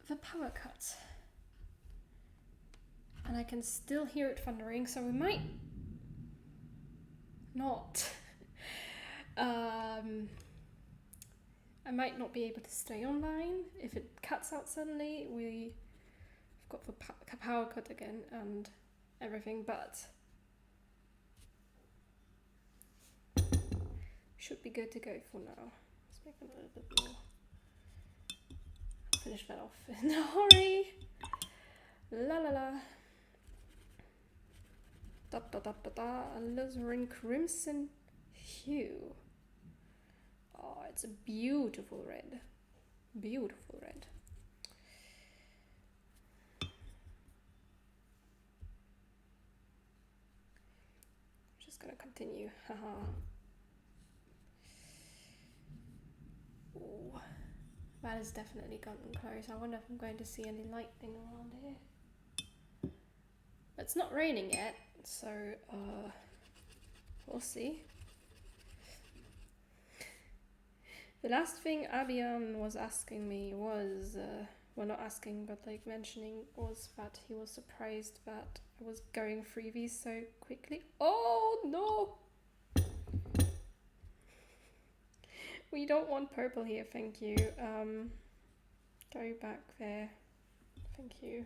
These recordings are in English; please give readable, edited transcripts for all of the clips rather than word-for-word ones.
the power cut. And I can still hear it thundering, so we might not. I might not be able to stay online if it cuts out suddenly. We've got the power cut again and everything, but should be good to go for now. Let's make a little bit more. Finish that off in a hurry. La la la. Da da da da da. Alizarin crimson hue. Oh, it's a beautiful red. Beautiful red. Just gonna continue. Haha. Oh, that has definitely gotten close. I wonder if I'm going to see any lightning around here. It's not raining yet, so we'll see. The last thing Abian was asking me was, well, not asking, but like mentioning, was that he was surprised that I was going freebies so quickly. Oh no! We don't want purple here, thank you. Go back there, thank you.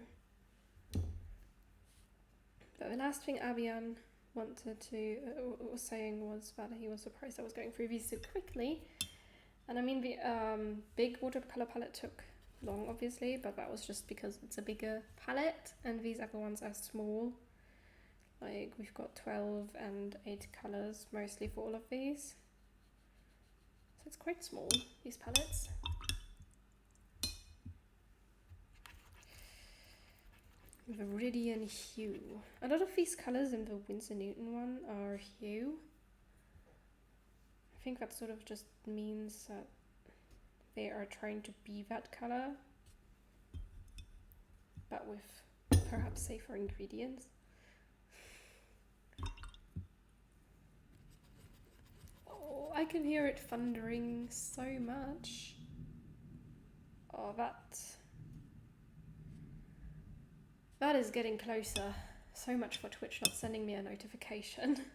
But the last thing Abian wanted to, was saying was that he was surprised I was going freebies so quickly. And I mean, the big watercolor palette took long, obviously, but that was just because it's a bigger palette, and these other ones are small. Like, we've got 12 and 8 colors, mostly for all of these. So it's quite small, these palettes. Viridian hue. A lot of these colors in the Winsor Newton one are hue. I think that sort of just means that they are trying to be that color, but with perhaps safer ingredients. Oh, I can hear it thundering so much. Oh, that is getting closer. So much for Twitch not sending me a notification.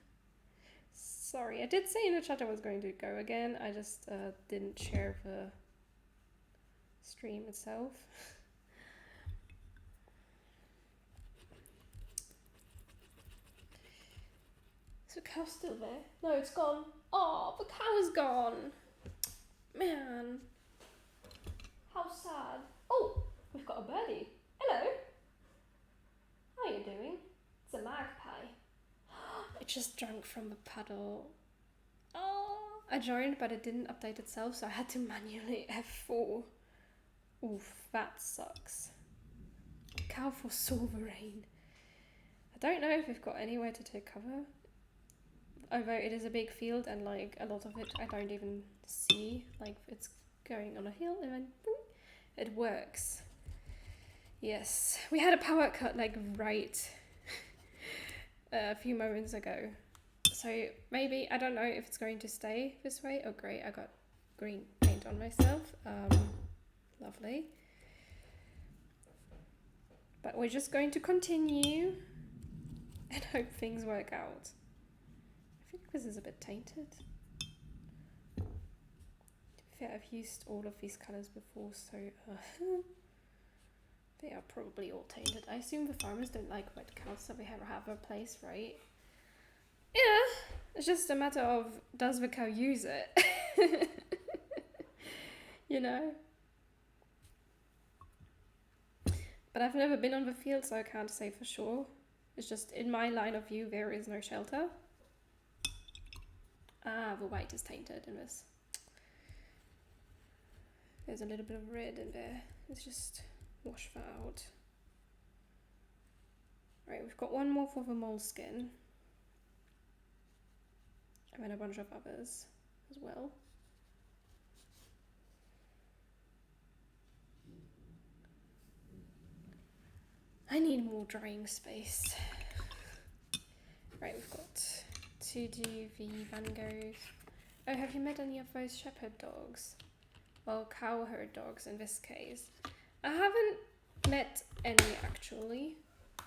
Sorry, I did say in the chat I was going to go again. I just didn't share the stream itself. Is the cow still there? No, it's gone. Oh, the cow is gone. Man. How sad. Oh, we've got a birdie. Hello. How are you doing? It's a magpie. It just drank from the puddle. Oh, I joined, but it didn't update itself, so I had to manually F4. Oof, that sucks. Cow foresaw the rain. I don't know if we've got anywhere to take cover. Although it is a big field and like a lot of it I don't even see. Like it's going on a hill and then boom, it works. Yes, we had a power cut like right a few moments ago. So maybe, I don't know if it's going to stay this way. Oh great, I got green paint on myself. Lovely. But we're just going to continue and hope things work out. I think this is a bit tainted. To be fair, I've used all of these colours before, so they are probably all tainted. I assume the farmers don't like red cows, so they have a place, right? Yeah, it's just a matter of, does the cow use it? You know? But I've never been on the field, so I can't say for sure. It's just, in my line of view, there is no shelter. Ah, the white is tainted in this. There's a little bit of red in there. Let's just wash that out. Right, we've got one more for the moleskin. And then a bunch of others as well. I need more drying space. Right, we've got to do the Van Goghs. Oh, have you met any of those shepherd dogs? Well, cowherd dogs in this case. I haven't met any actually.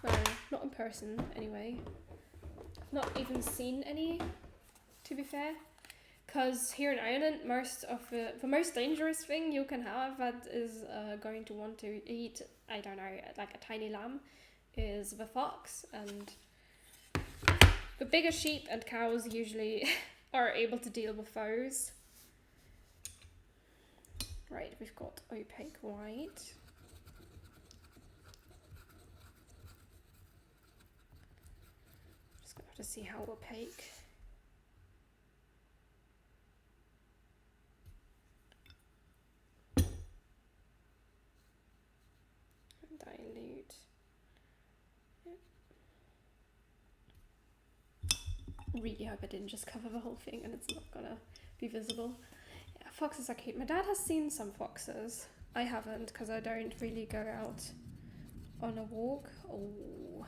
No, not in person anyway. I've not even seen any, to be fair. Because here in Ireland, the most dangerous thing you can have that is going to want to eat, I don't know, like a tiny lamb, is the fox. And the bigger sheep and cows usually are able to deal with those. Right, we've got opaque white. Just gonna have to see how opaque. Dilute. Yeah. Really hope I didn't just cover the whole thing and it's not gonna be visible. Yeah, foxes are cute. My dad has seen some foxes. I haven't because I don't really go out on a walk. Oh,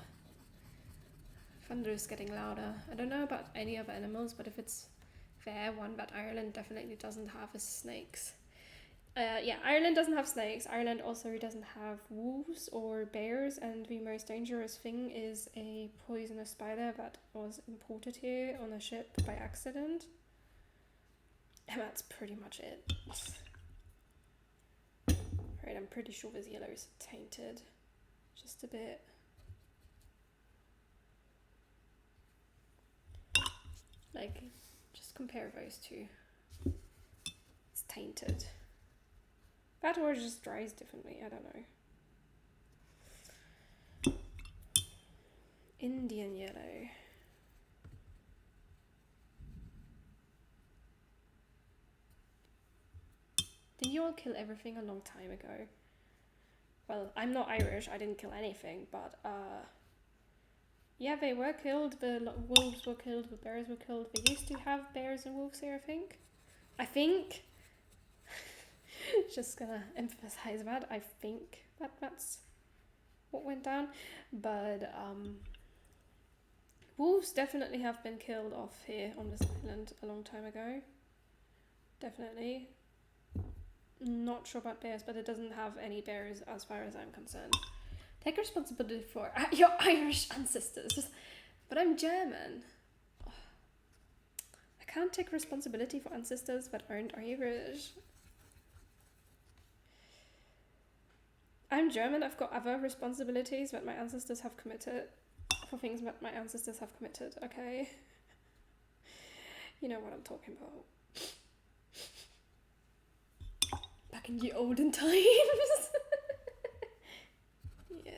thunder is getting louder. I don't know about any other animals, but if it's there, one that Ireland definitely doesn't have is snakes. Yeah, Ireland doesn't have snakes. Ireland also doesn't have wolves or bears, and the most dangerous thing is a poisonous spider that was imported here on a ship by accident. And that's pretty much it. Right, I'm pretty sure this yellow is tainted. Just a bit. Like, just compare those two. It's tainted. That or just dries differently, I don't know. Indian yellow. Did you all kill everything a long time ago? Well, I'm not Irish, I didn't kill anything, but yeah, they were killed, the wolves were killed, the bears were killed. They used to have bears and wolves here, I think. Just gonna emphasize that. I think that's what went down. But wolves definitely have been killed off here on this island a long time ago. Definitely. Not sure about bears, but it doesn't have any bears as far as I'm concerned. Take responsibility for your Irish ancestors. But I'm German. I can't take responsibility for ancestors that aren't Irish. I'm German, I've got other responsibilities that my ancestors have committed, for things that my ancestors have committed, okay? You know what I'm talking about. Back in the olden times. Yeah.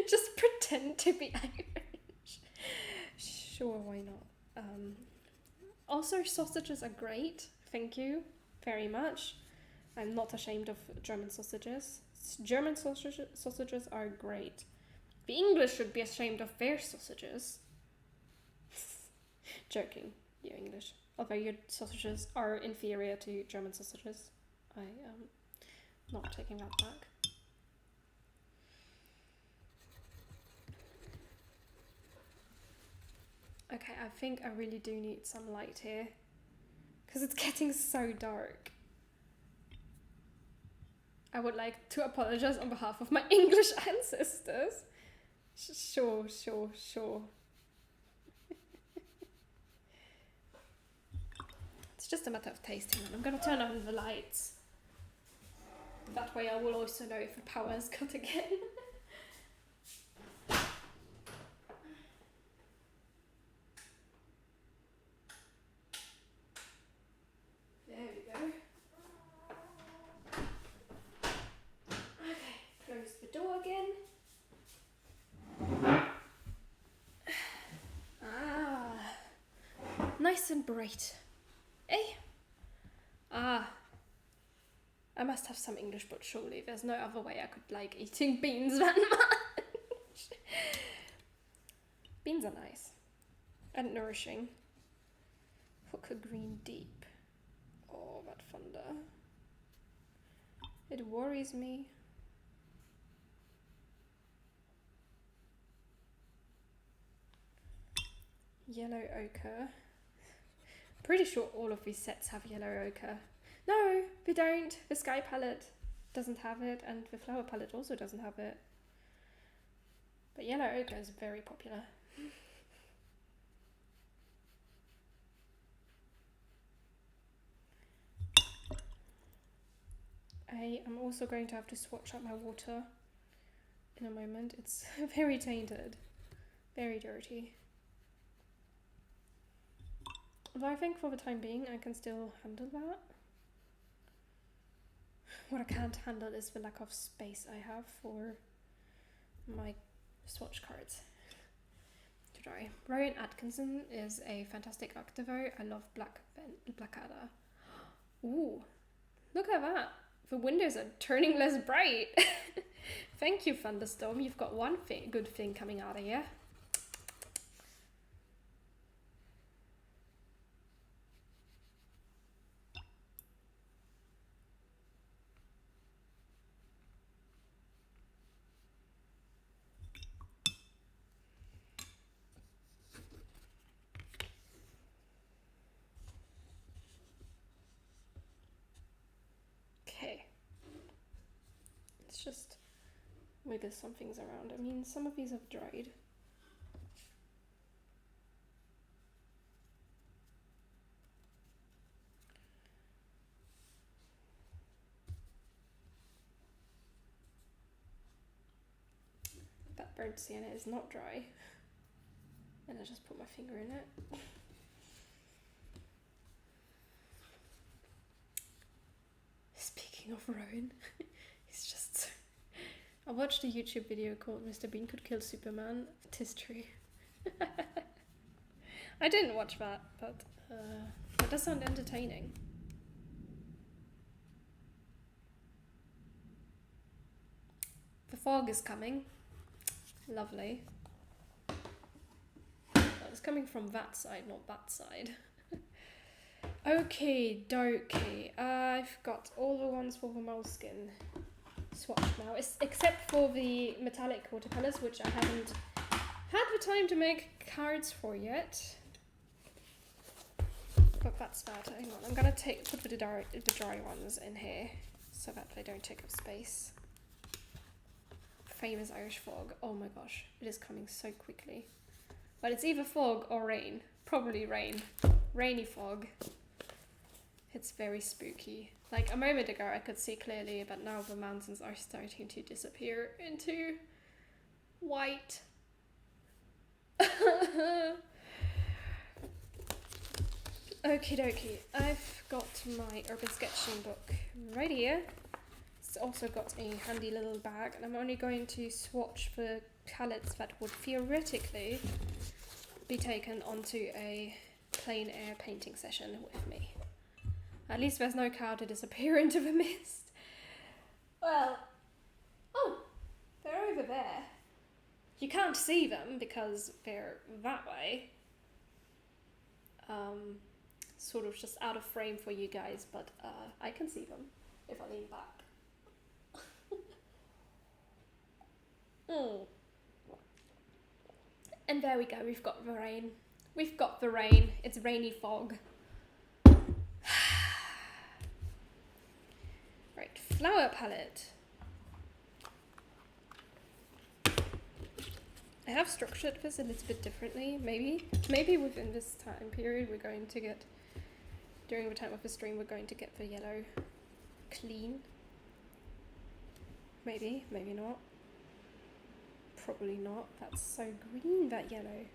Just pretend to be Irish. Sure, why not? Also, sausages are great. Thank you very much. I'm not ashamed of German sausages. German sausages are great. The English should be ashamed of their sausages. Joking, you English. Although your sausages are inferior to German sausages. I am not taking that back. Okay, I think I really do need some light here. Because it's getting so dark. I would like to apologize on behalf of my English ancestors. Sure. It's just a matter of tasting them. I'm gonna turn on the lights. That way I will also know if the power is cut again. There we go. Okay, close the door again. Nice and bright. Eh? I must have some English, but surely there's no other way I could like eating beans that much. Beans are nice and nourishing. Hooker green deep. Oh, that thunder. It worries me. Yellow ochre. Pretty sure all of these sets have yellow ochre. No, they don't. The sky palette doesn't have it, and the flower palette also doesn't have it. But yellow ochre is very popular. I am also going to have to swatch out my water in a moment. It's very tainted, very dirty. But I think for the time being I can still handle that. What I can't handle is the lack of space I have for my swatch cards to dry. Rowan Atkinson is a fantastic Octavo. I love Blackadder. Ooh, look at that. The windows are turning less bright. Thank you, Thunderstorm. You've got one good thing coming out of here. Okay. Let's just wiggle some things around. I mean, some of these have dried. That burnt sienna is not dry. And I just put my finger in it. Speaking of Rowan, he's just... I watched a YouTube video called Mr. Bean Could Kill Superman. Tis true. I didn't watch that, but it does sound entertaining. The fog is coming. Lovely. Well, it's coming from that side, not that side. Okay, dokie. I've got all the ones for the moleskin swatched now, except for the metallic watercolors, which I haven't had the time to make cards for yet. But that's that. Hang on, I'm gonna put the dry ones in here so that they don't take up space. Famous Irish fog. Oh my gosh, it is coming so quickly. But it's either fog or rain. Probably rain. Rainy fog. It's very spooky. Like a moment ago I could see clearly, but now the mountains are starting to disappear into white. Okie dokie. I've got my urban sketching book right here. It's also got a handy little bag, and I'm only going to swatch the palettes that would theoretically be taken onto a plein air painting session with me. At least there's no cow to disappear into the mist. Well, oh, they're over there. You can't see them because they're that way. Sort of just out of frame for you guys, but I can see them if I lean back. And there we go, we've got the rain. We've got the rain. It's rainy fog. Right, flower palette. I have structured this a little bit differently, maybe within this time period we're going to get, during the time of the stream, we're going to get the yellow clean. Maybe, maybe not. Probably not. That's so green, that yellow.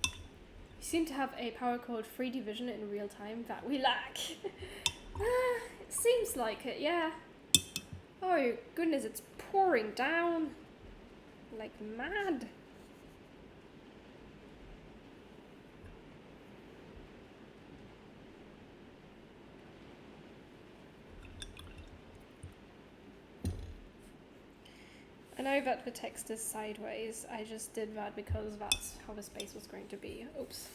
You seem to have a power called 3D vision in real time that we lack. It seems like it, yeah. Oh goodness, it's pouring down like mad. I know that the text is sideways. I just did that because that's how the space was going to be. Oops.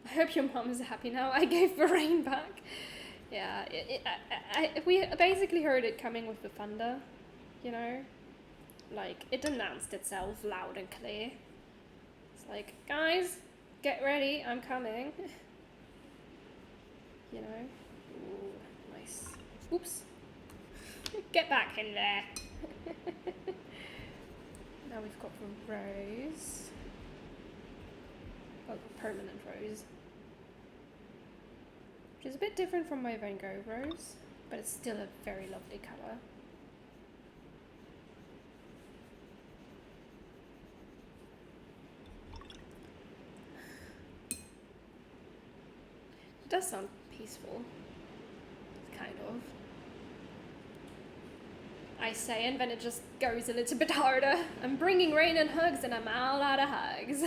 I hope your mom is happy now. I gave the rain back. Yeah, we basically heard it coming with the thunder, you know? Like, it announced itself loud and clear. It's like, guys, get ready, I'm coming. You know? Ooh, nice. Oops. Get back in there. Now we've got the rose. Well, the permanent rose. Which is a bit different from my Van Gogh rose, but it's still a very lovely colour. It does sound peaceful. Kind of. I say, and then it just goes a little bit harder. I'm bringing rain and hugs, and I'm all out of hugs.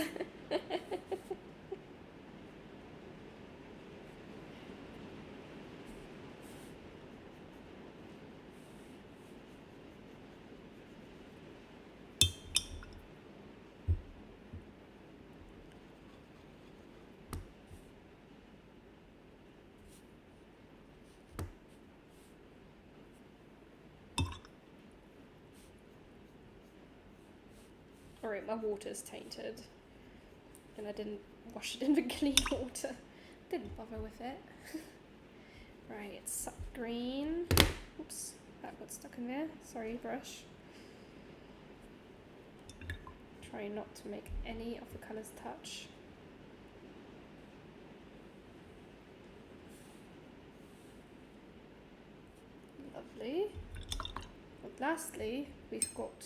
Alright, my water's tainted. And I didn't wash it in the clean water. Didn't bother with it. Right, it's sap green. Oops, that got stuck in there. Sorry, brush. Try not to make any of the colours touch. Lovely. And lastly, we've got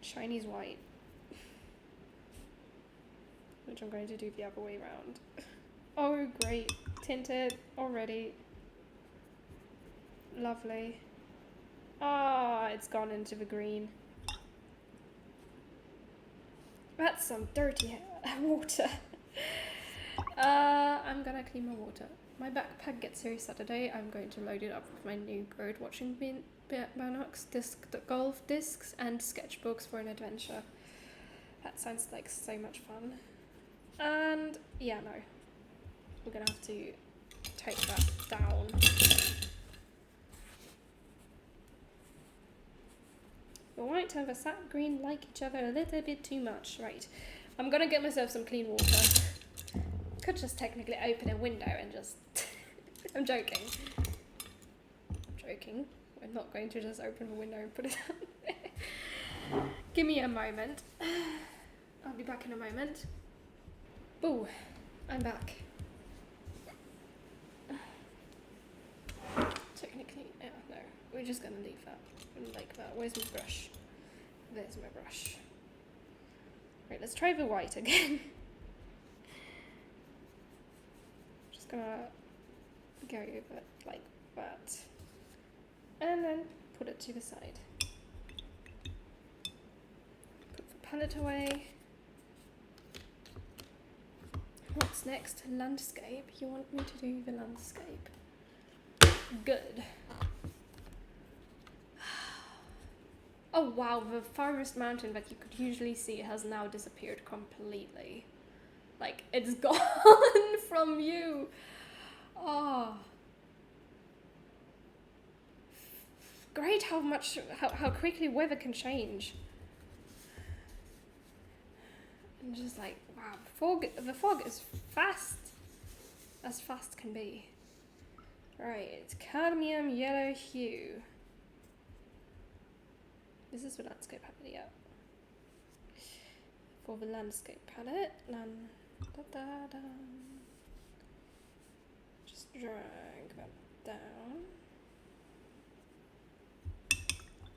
Chinese white, which I'm going to do the other way around. Oh great, tinted already. Lovely. Ah, it's gone into the green. That's some dirty water. I'm gonna clean my water. My backpack gets here Saturday. I'm going to load it up with my new bird watching binocs, golf discs, and sketchbooks for an adventure. That sounds like so much fun. And yeah, no, we're gonna have to take that down. The white and the sap green like each other a little bit too much. Right, I'm gonna get myself some clean water. Could just technically open a window and just... I'm joking. I'm joking. I'm not going to just open the window and put it out there. Give me a moment. I'll be back in a moment. Boo, I'm back. Technically, yeah, no. We're just gonna leave that like that. Where's my brush? There's my brush. Right, let's try the white again. Just gonna go over it like that. And then put it to the side. Put the palette away. What's next? Landscape. You want me to do the landscape? Good. Oh wow, the farthest mountain that you could usually see has now disappeared completely. Like, it's gone from you. Oh. Great how quickly weather can change. And just like, wow, the fog is fast. As fast can be. Right, it's cadmium yellow hue. This is the landscape palette, yeah. For the landscape palette, just drag that down.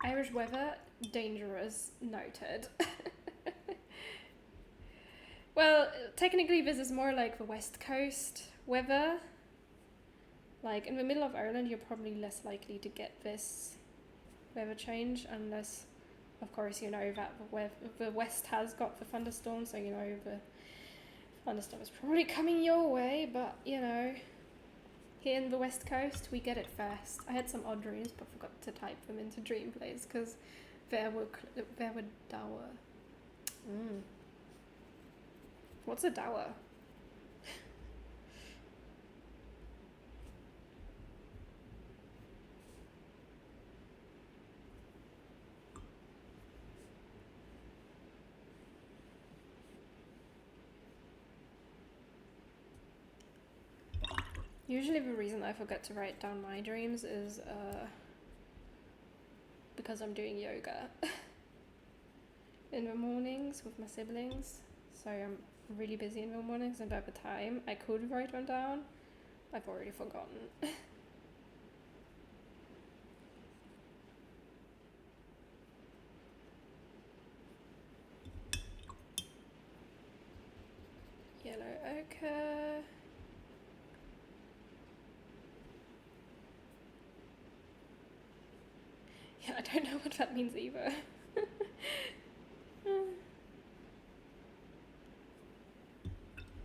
Irish weather, dangerous, noted. Well, technically this is more like the West Coast weather. Like, in the middle of Ireland, you're probably less likely to get this weather change, unless, of course, you know that the West has got the thunderstorm, so you know the thunderstorm is probably coming your way, but, you know, Here in the West Coast, we get it first. I had some odd dreams, but forgot to type them into dream plays because there were dower. What's a dower? Usually the reason I forget to write down my dreams is because I'm doing yoga in the mornings with my siblings. So I'm really busy in the mornings, and by the time I could write them down, I've already forgotten. Yellow ochre. Yeah, I don't know what that means either. I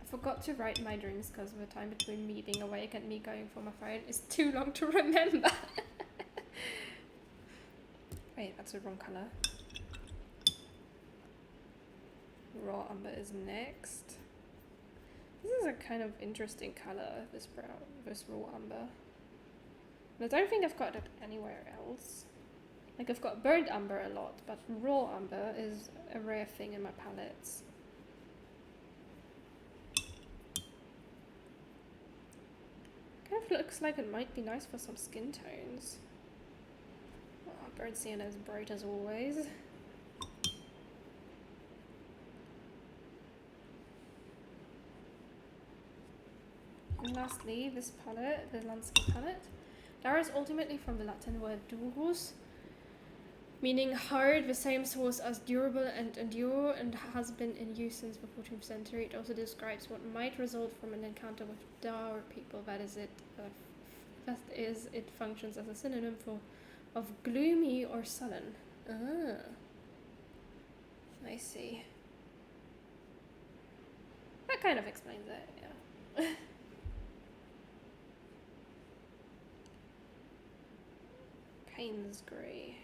forgot to write my dreams because the time between me being awake and me going for my phone is too long to remember. Wait, that's the wrong colour. Raw umber is next. This is a kind of interesting colour, this brown, this raw umber. And I don't think I've got it anywhere else. Like, I've got burnt umber a lot, but raw umber is a rare thing in my palettes. Kind of looks like it might be nice for some skin tones. Oh, burnt sienna is bright as always. And lastly, this palette, the landscape palette. Dara is ultimately from the Latin word durus, meaning hard, the same source as durable and endure, and has been in use since the 14th century. It also describes what might result from an encounter with dour people. That is, it functions as a synonym of gloomy or sullen. Ah, I see. That kind of explains it, yeah. Payne's grey.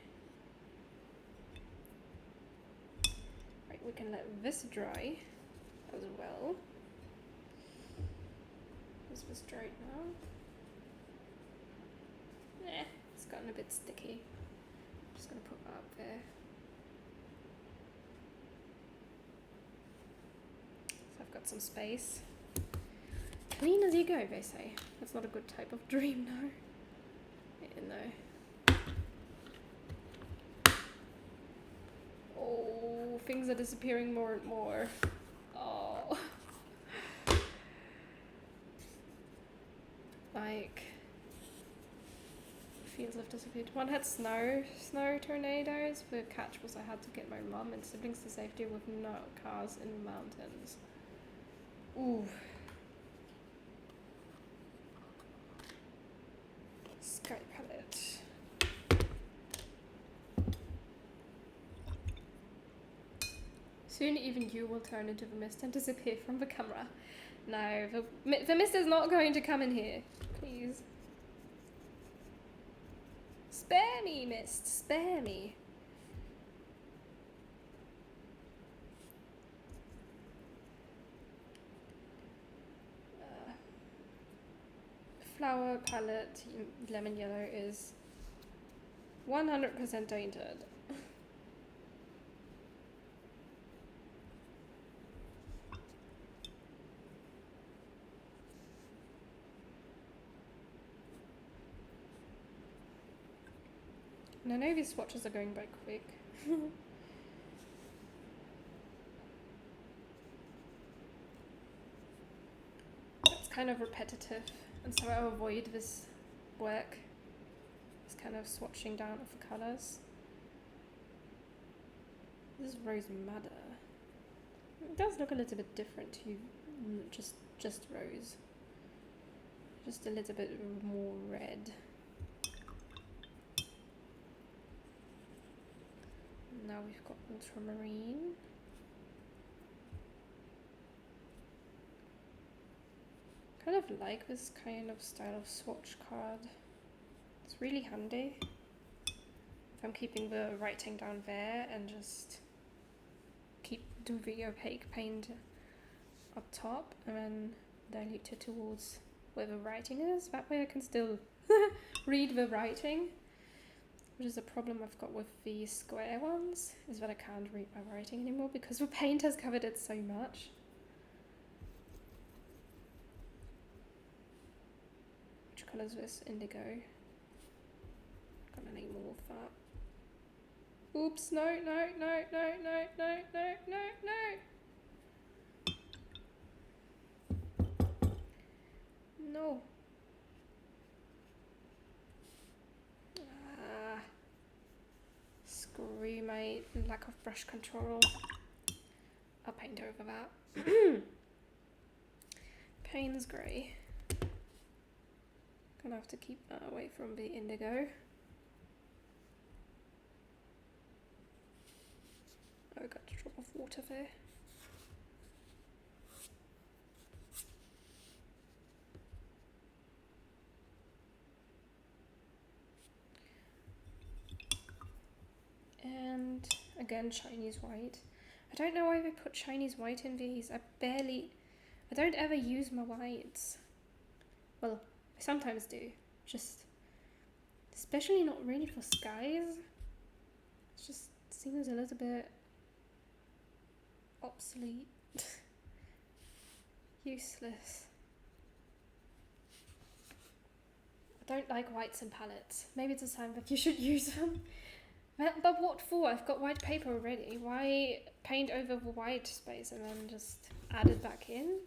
Right, we can let this dry as well. Is this dried now? Nah, it's gotten a bit sticky. I'm just gonna put that up there. So I've got some space. Clean as you go, they say. That's not a good type of dream, no. Yeah, no. Oh, things are disappearing more and more. Oh. Like, fields have disappeared. One had snow tornadoes. The catch was I had to get my mum and siblings to safety with no cars in the mountains. Ooh. Sky palette. Soon even you will turn into the mist and disappear from the camera. No, the mist is not going to come in here. Please. Spare me, mist. Spare me. Flower palette, lemon yellow, is 100% tainted. And I know these swatches are going by quick. It's kind of repetitive, and so I avoid this work. This kind of swatching down of the colours. This is Rose Madder. It does look a little bit different to just rose. Just a little bit more red. Now we've got ultramarine. kind of like this kind of style of swatch card. It's really handy if I'm keeping the writing down there and just do the opaque paint up top and then dilute it towards where the writing is. That way I can still read the writing, which is a problem I've got with the square ones, is that I can't read my writing anymore because the paint has covered it so much. Which colour is this? Indigo. Gonna need more of that. Oops, no, no, no, no, no, no, no, no, no. No. Screw my lack of brush control. I'll paint over that. Payne's grey. Gonna have to keep that away from the indigo. Oh, I got a drop of water there. And again, Chinese white. I don't know why they put Chinese white in these. I don't ever use my whites. Well, I sometimes do. Just, especially not really for skies. It just seems a little bit obsolete. Useless. I don't like whites in palettes. Maybe it's a sign that you should use them. But what for? I've got white paper already. Why paint over the white space and then just add it back in?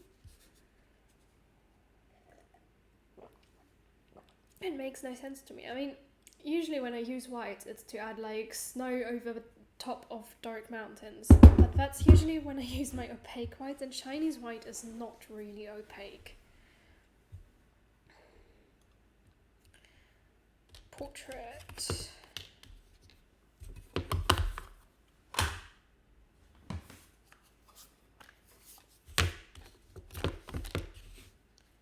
It makes no sense to me. I mean, usually when I use white, it's to add like snow over the top of dark mountains. But that's usually when I use my opaque white, and Chinese white is not really opaque. Portrait.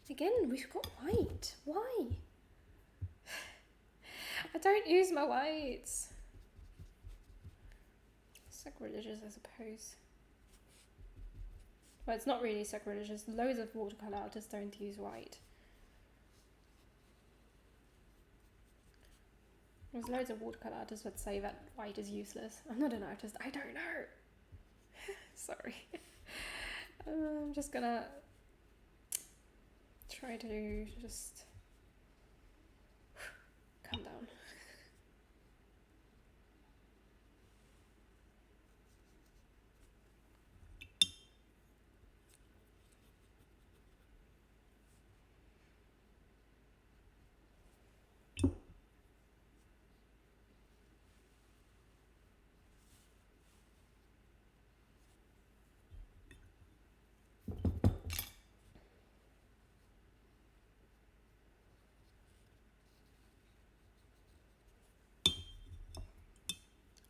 Again, we've got white. Why? I don't use my whites. Sacrilegious, I suppose. Well, it's not really sacrilegious. Loads of watercolour artists don't use white. There's loads of watercolour artists that say that white is useless. I'm not an artist. I don't know. Sorry. I'm just gonna try to just calm down.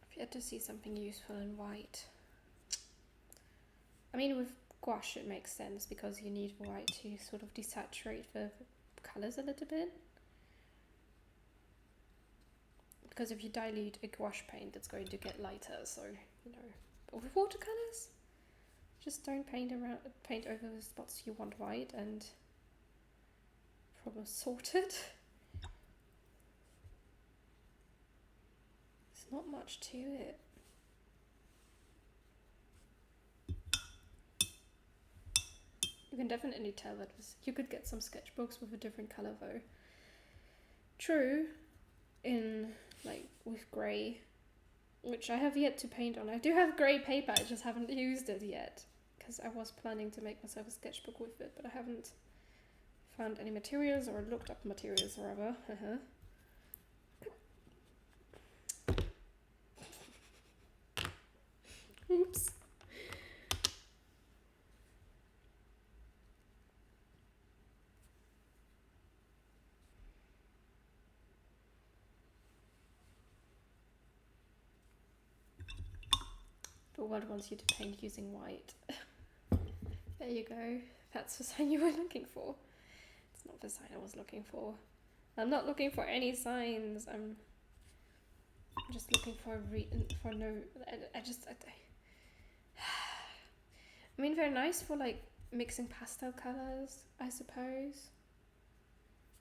I've yet to see something useful in white. I mean, with gouache it makes sense because you need white to sort of desaturate the colours a little bit. Because if you dilute a gouache paint, it's going to get lighter, so, you know. But with watercolours, just don't paint over the spots you want white and problem sorted. There's not much to it. You can definitely tell that you could get some sketchbooks with a different colour though. True, in like with grey, which I have yet to paint on. I do have grey paper, I just haven't used it yet because I was planning to make myself a sketchbook with it, but I haven't found any materials or looked up materials or other. Oops. The world wants you to paint using white. There you go. That's the sign you were looking for. It's not the sign I was looking for. I'm not looking for any signs. I'm just looking for for no. I mean, they're nice for like mixing pastel colors, I suppose.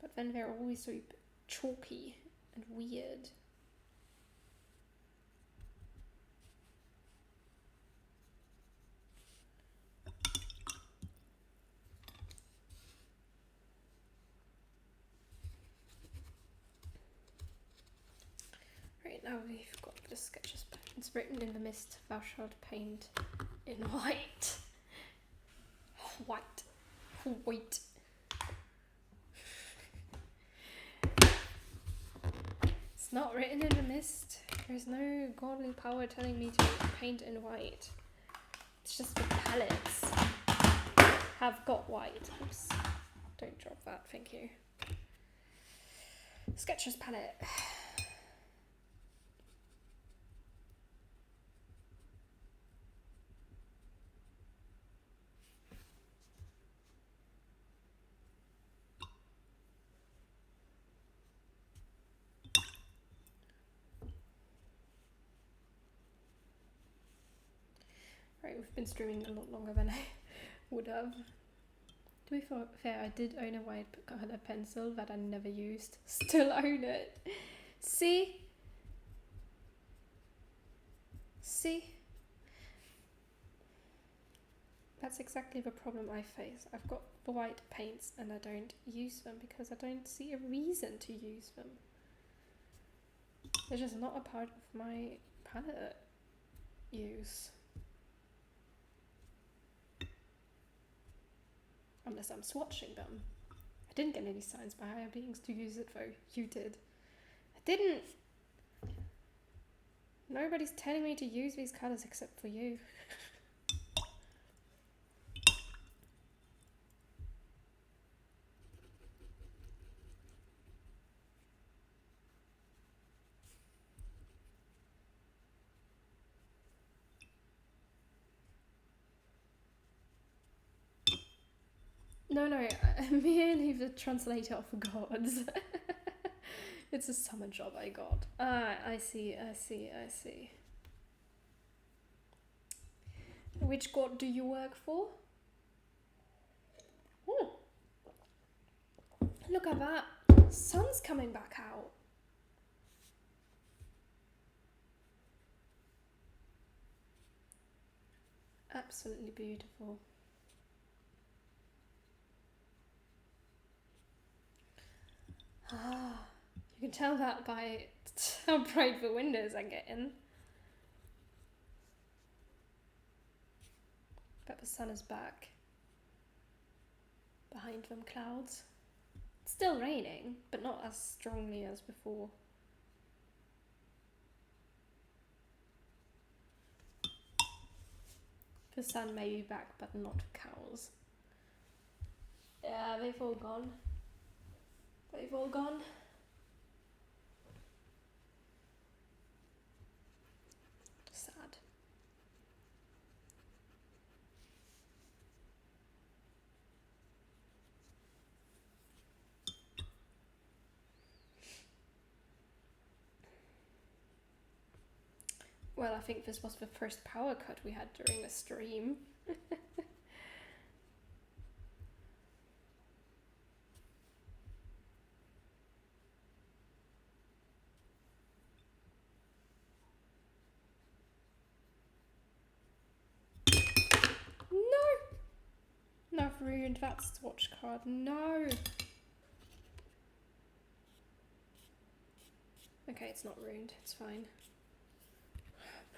But then they're always so chalky and weird. Right, now we've got the sketches. It's written in the mist, thou shalt paint in white. White. White. It's not written in the mist. There's no godly power telling me to paint in white. It's just the palettes have got white. Oops. Don't drop that, thank you. Sketches palette. Right, we've been streaming a lot longer than I would have. To be fair, I did own a white colour pencil that I never used. Still own it. See? See? That's exactly the problem I face. I've got the white paints and I don't use them because I don't see a reason to use them. They're just not a part of my palette use. Unless I'm swatching them. I didn't get any signs by higher beings to use it though. You did. I didn't. Nobody's telling me to use these colours except for you. No, I'm merely the translator of gods. It's a summer job I got. Ah, I see. Which god do you work for? Ooh. Look at that. Sun's coming back out. Absolutely beautiful. Ah, you can tell that by how bright the windows are getting. But the sun is back. Behind them clouds. It's still raining, but not as strongly as before. The sun may be back, but not cows. Yeah, they've all gone. They've all gone. Sad. Well, I think this was the first power cut we had during the stream. No, I've ruined that swatch card. No. Okay, it's not ruined. It's fine.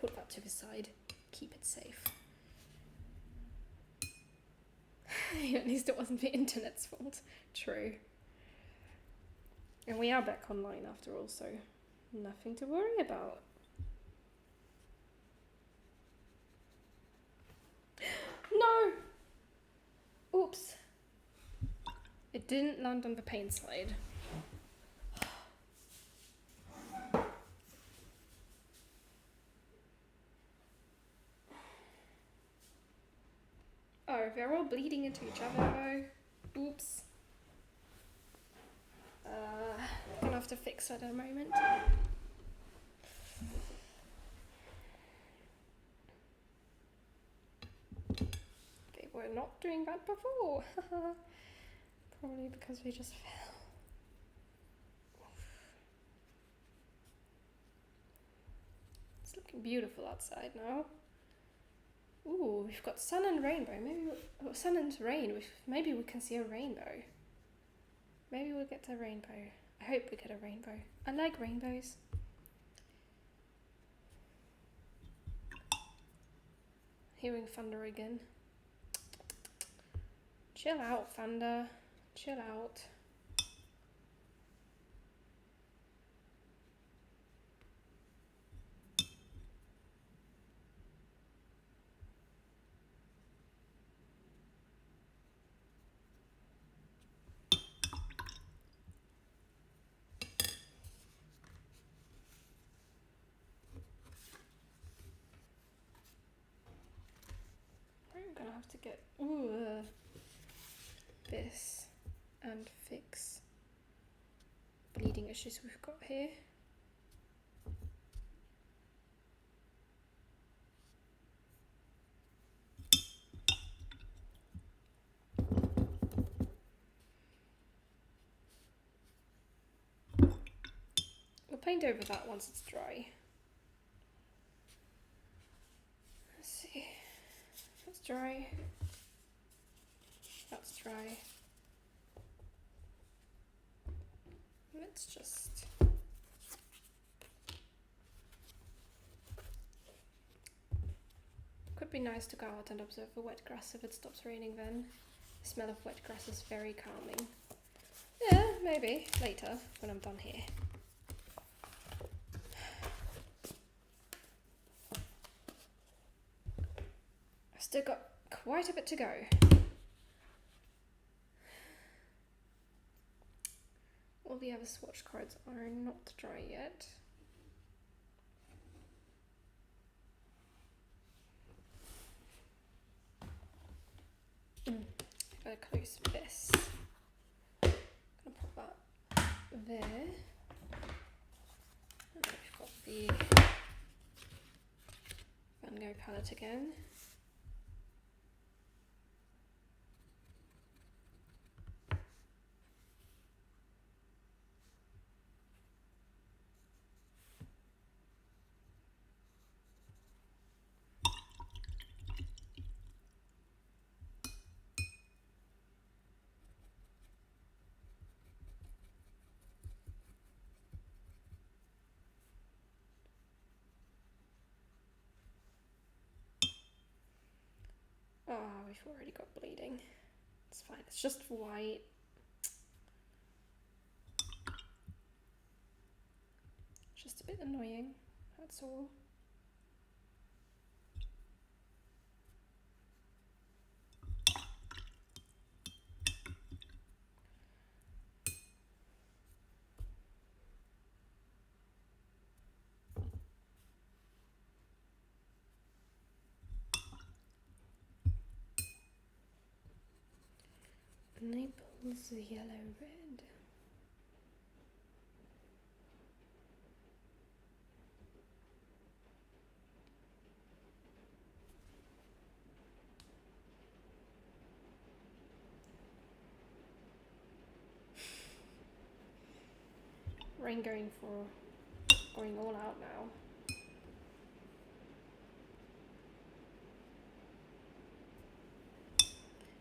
Put that to the side. Keep it safe. At least it wasn't the internet's fault. True. And we are back online after all, so nothing to worry about. No! Oops. It didn't land on the paint side. Oh, they're all bleeding into each other though. Oops. Gonna have to fix it in a moment. They were not doing that before. Probably because we just fell. It's looking beautiful outside now. Ooh, we've got sun and rainbow. Sun and rain. Maybe we can see a rainbow. Maybe we'll get a rainbow. I hope we get a rainbow. I like rainbows. Hearing thunder again. Chill out, thunder. Chill out. I'm gonna have to get this and fix bleeding issues we've got here. We'll paint over that once it's dry. Let's see. That's dry. That's dry. Let's just could be nice to go out and observe the wet grass if it stops raining then. The smell of wet grass is very calming. Yeah, maybe later when I'm done here. I've still got quite a bit to go. All the other swatch cards are not dry yet. Gotta close this. Gonna put that there. And then we've got the Van Gogh palette again. Oh, we've already got bleeding. It's fine, it's just white. Just a bit annoying, that's all. Naples yellow red. Rain going all out now.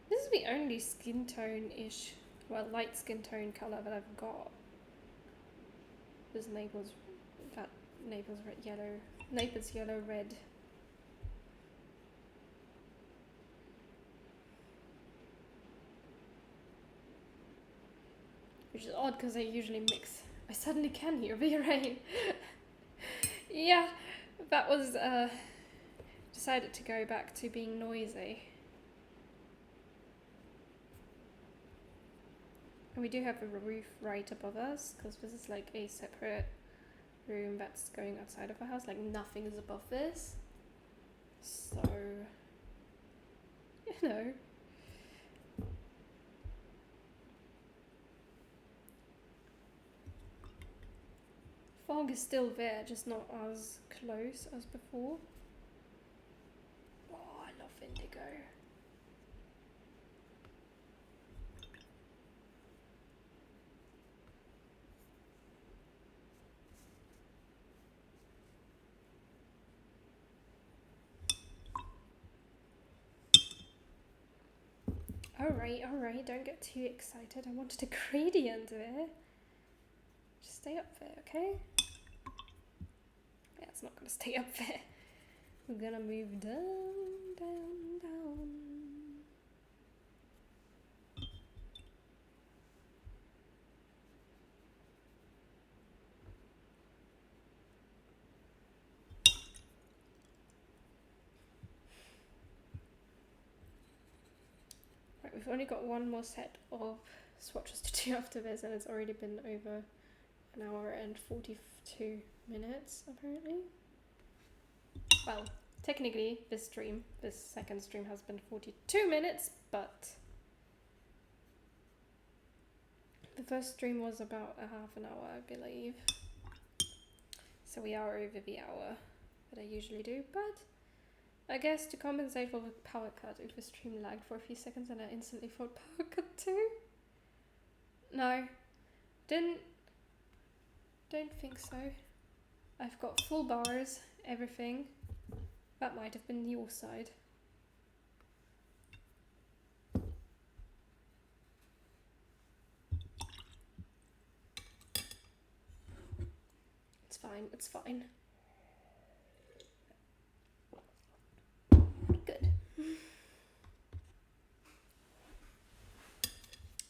This is the only skin tone-ish, well, light skin tone colour that I've got. This Naples yellow red. Which is odd because I usually mix. I suddenly can hear the rain. Yeah, that was decided to go back to being noisy. And we do have a roof right above us because this is like a separate room that's going outside of the house. Like nothing is above this. So, you know. fog is still there, just not as close as before. Oh, I love indigo. Alright, don't get too excited. I wanted a gradient there. Just stay up there, okay? Yeah, it's not gonna stay up there. We're gonna move down, down, down. Right, we've only got one more set of swatches to do after this, and it's already been over an hour and 42 minutes, apparently. Well, technically, this second stream has been 42 minutes, but the first stream was about a half an hour, I believe. So we are over the hour that I usually do, but I guess to compensate for the power cut, if the stream lagged for a few seconds and I instantly thought power cut too? No, don't think so. I've got full bars, everything. That might have been your side. It's fine. Good.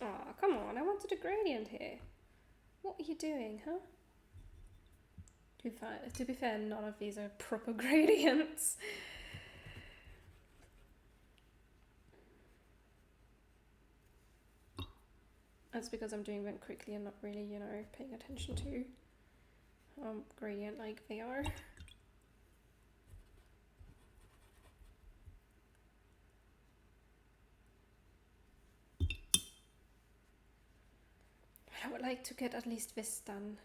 Aw, oh, come on, I wanted a gradient here. What are you doing, huh? To be fair, none of these are proper gradients. That's because I'm doing them quickly and not really, you know, paying attention to gradient like they are. I would like to get at least this done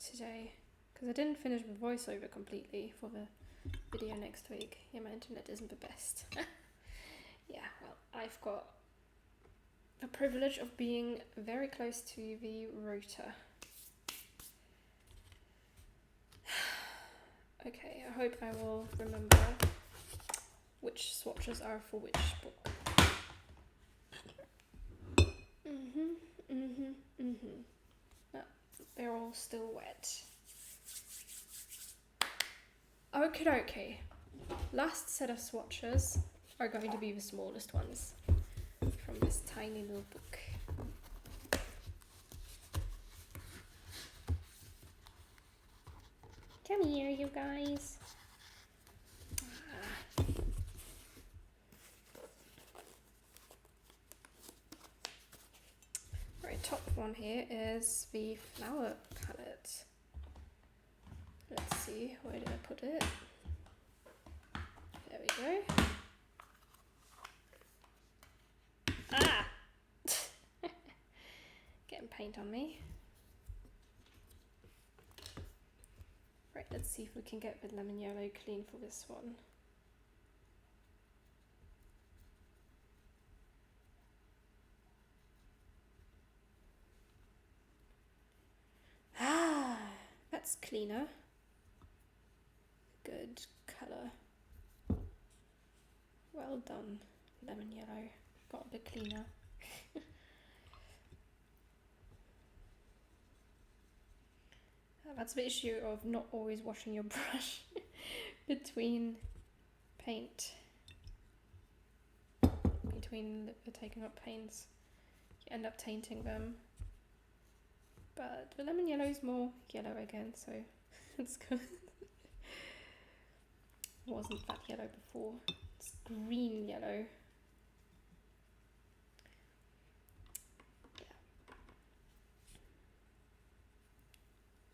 today, because I didn't finish the voiceover completely for the video next week. Yeah, my internet isn't the best. Yeah, well, I've got the privilege of being very close to the router. Okay, I hope I will remember which swatches are for which book. Oh, they're all still wet. Okie dokie. Last set of swatches are going to be the smallest ones from this tiny little book. Come here, you guys. Right, top one here is the flower palette. Let's see, where did I put it? There we go. Ah! Getting paint on me. Right, let's see if we can get the lemon yellow clean for this one. Ah, that's cleaner. Good colour. Well done, lemon yellow. Got a bit cleaner. That's the issue of not always washing your brush between taking up paints. You end up tainting them. But the lemon yellow is more yellow again, so it's good. It wasn't that yellow before. It's green yellow.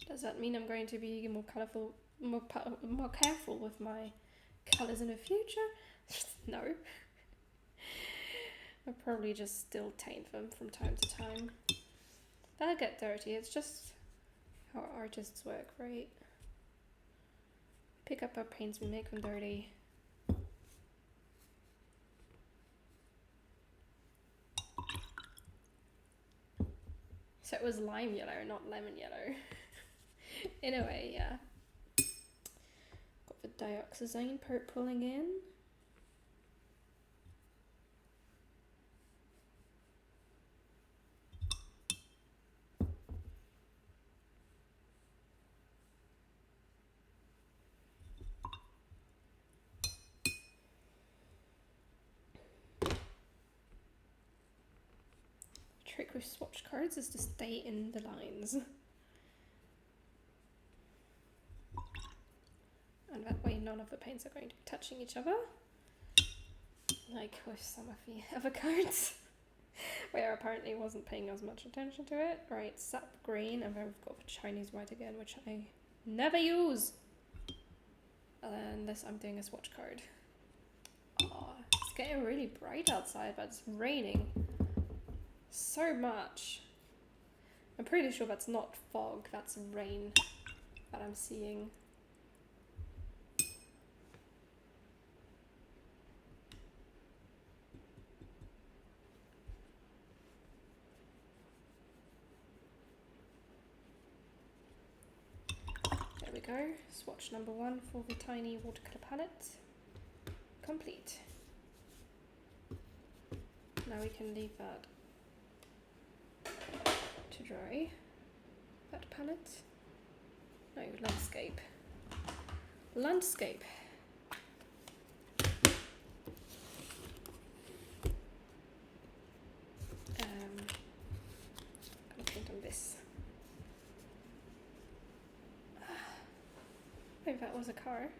Does that mean I'm going to be more colourful, more careful with my colours in the future? No. I'll probably just still taint them from time to time. They'll get dirty, it's just how artists work, right? Pick up our paints, we make them dirty. So it was lime yellow, not lemon yellow. Anyway, yeah. Got the dioxazine pulling in. Trick with swatch cards is to stay in the lines. And that way none of the paints are going to be touching each other. Like with some of the other cards. Where I apparently wasn't paying as much attention to it. Right, sap green, and then we've got the Chinese white again, which I never use. And then this I'm doing a swatch card. Oh, it's getting really bright outside, but it's raining so much. I'm pretty sure that's not fog, that's rain that I'm seeing. There we go. Swatch number 1 for the tiny watercolor palette. Complete. Now we can leave that to dry. That palette. No, landscape. Landscape. Gonna paint on this. Oh, that was a car.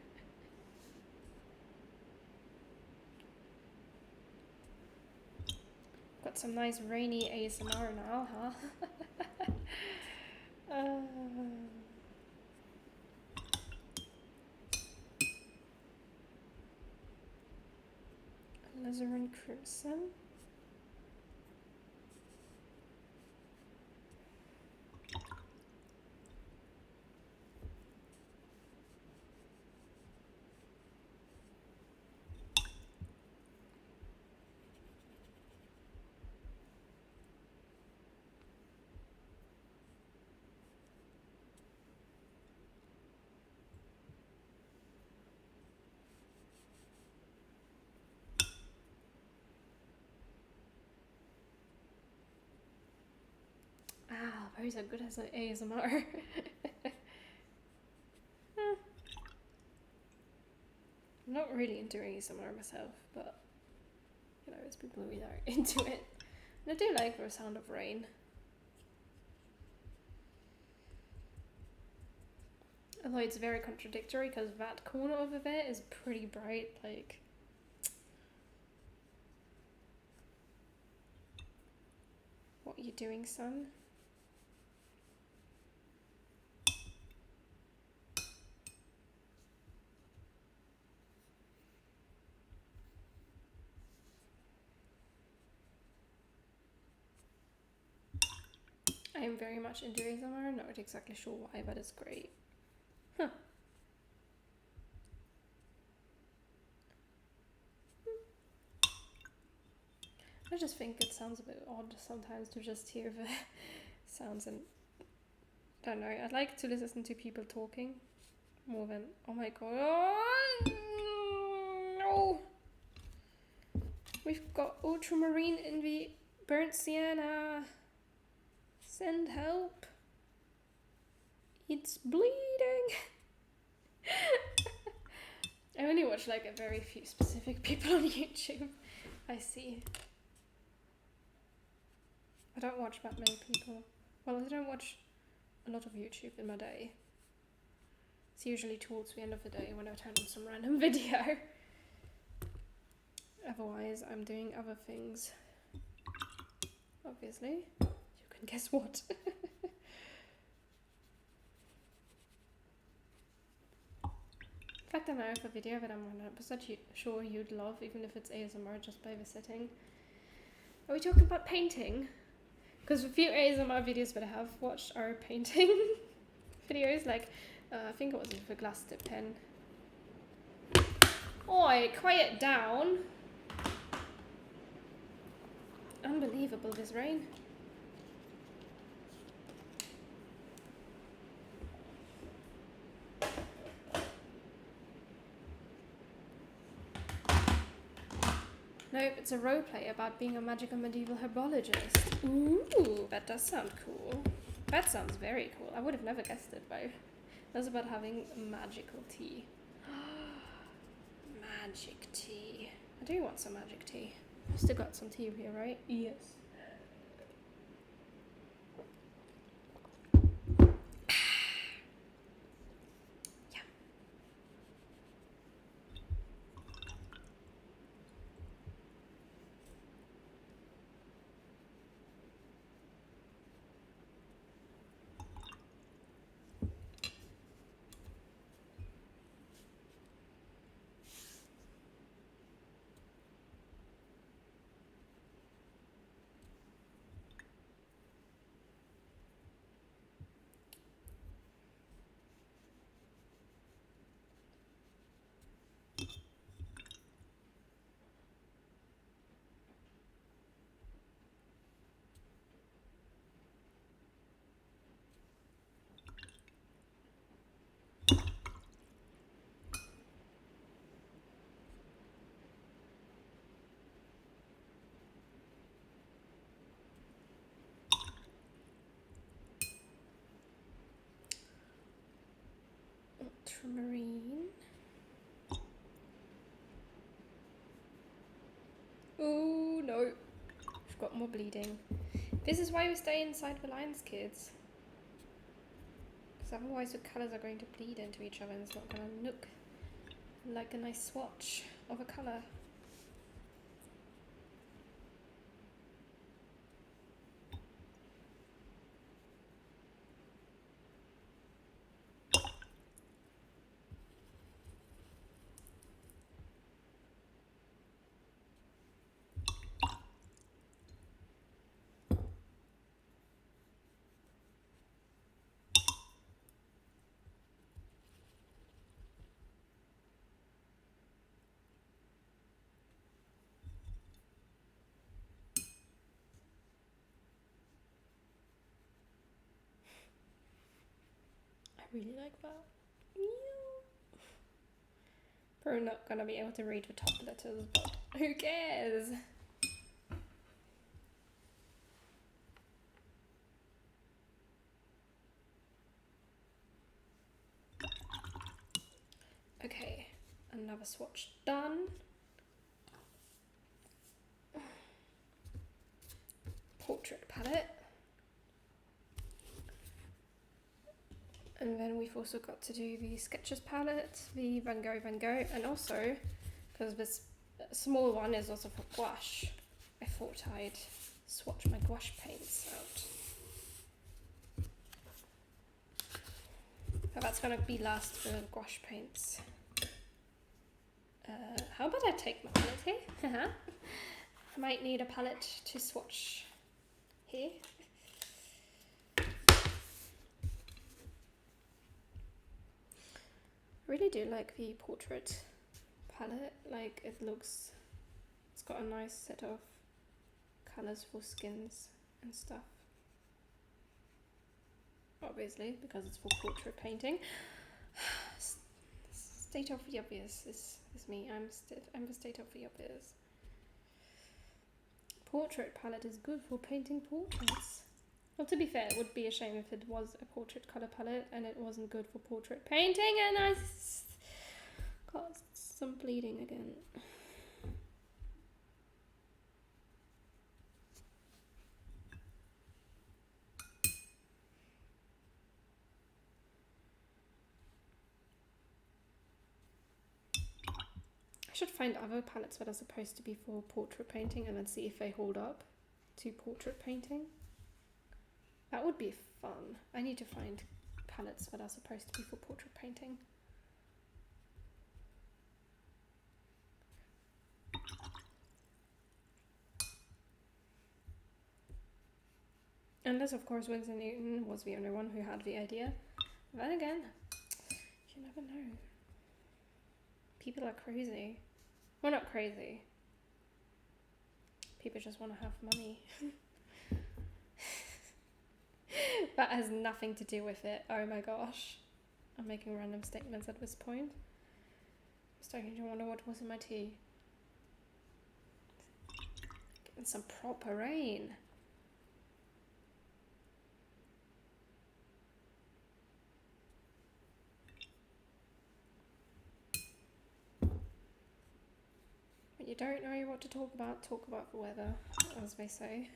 Got some nice rainy ASMR now, huh? Alizarin Crimson. Ah, those are good as an ASMR. I'm not really into ASMR myself, but you know, it's people who are into it. And I do like the sound of rain. Although it's very contradictory because that corner over there is pretty bright, like. What are you doing, son? I am very much into ASMR, not exactly sure why, but it's great. Huh. I just think it sounds a bit odd sometimes to just hear the sounds, and I don't know, I like to listen to people talking more than, oh my god, oh, no! We've got ultramarine in the burnt sienna. Send help. It's bleeding. I only watch like a very few specific people on YouTube. I see. I don't watch that many people. Well, I don't watch a lot of YouTube in my day. It's usually towards the end of the day when I turn on some random video. Otherwise, I'm doing other things. Obviously. You can guess what. In fact, I know of a video that I'm 100% sure you'd love, even if it's ASMR just by the setting. Are we talking about painting? Because a few ASMR videos that I have watched are painting. videos, like, I think it was with a glass tip pen. Oi, quiet down. Unbelievable, this rain. Nope, it's a roleplay about being a magical medieval herbologist. Ooh, that does sound cool. That sounds very cool. I would have never guessed it though. That's about having magical tea. Magic tea. I do want some magic tea. I've still got some tea here, right? Yes. Yeah. Ultramarine. Oh no. We've got more bleeding. This is why we stay inside the lines, kids. Because otherwise the colours are going to bleed into each other and it's not going to look like a nice swatch of a colour. I really like that. Probably not gonna be able to read the top letters, but who cares? Okay, another swatch done. Portrait palette. And then we've also got to do the Sketches palette, the Van Gogh, and also, because this small one is also for gouache, I thought I'd swatch my gouache paints out. But that's gonna be last for the gouache paints. How about I take my palette here? I might need a palette to swatch here. I really do like the portrait palette, like it's got a nice set of colours for skins and stuff. Obviously, because it's for portrait painting. State of the obvious is me, I'm the state of the obvious. Portrait palette is good for painting portraits. Well, to be fair, it would be a shame if it was a portrait colour palette and it wasn't good for portrait painting, and I got some bleeding again. I should find other palettes that are supposed to be for portrait painting and then see if they hold up to portrait painting. That would be fun. I need to find palettes that are supposed to be for portrait painting. Unless, of course, Winsor Newton was the only one who had the idea. Then again, you never know. People are crazy. Well, not crazy. People just want to have money. That has nothing to do with it. Oh my gosh. I'm making random statements at this point. I'm starting to wonder what was in my tea. Getting some proper rain. When you don't know what to talk about the weather, as they say.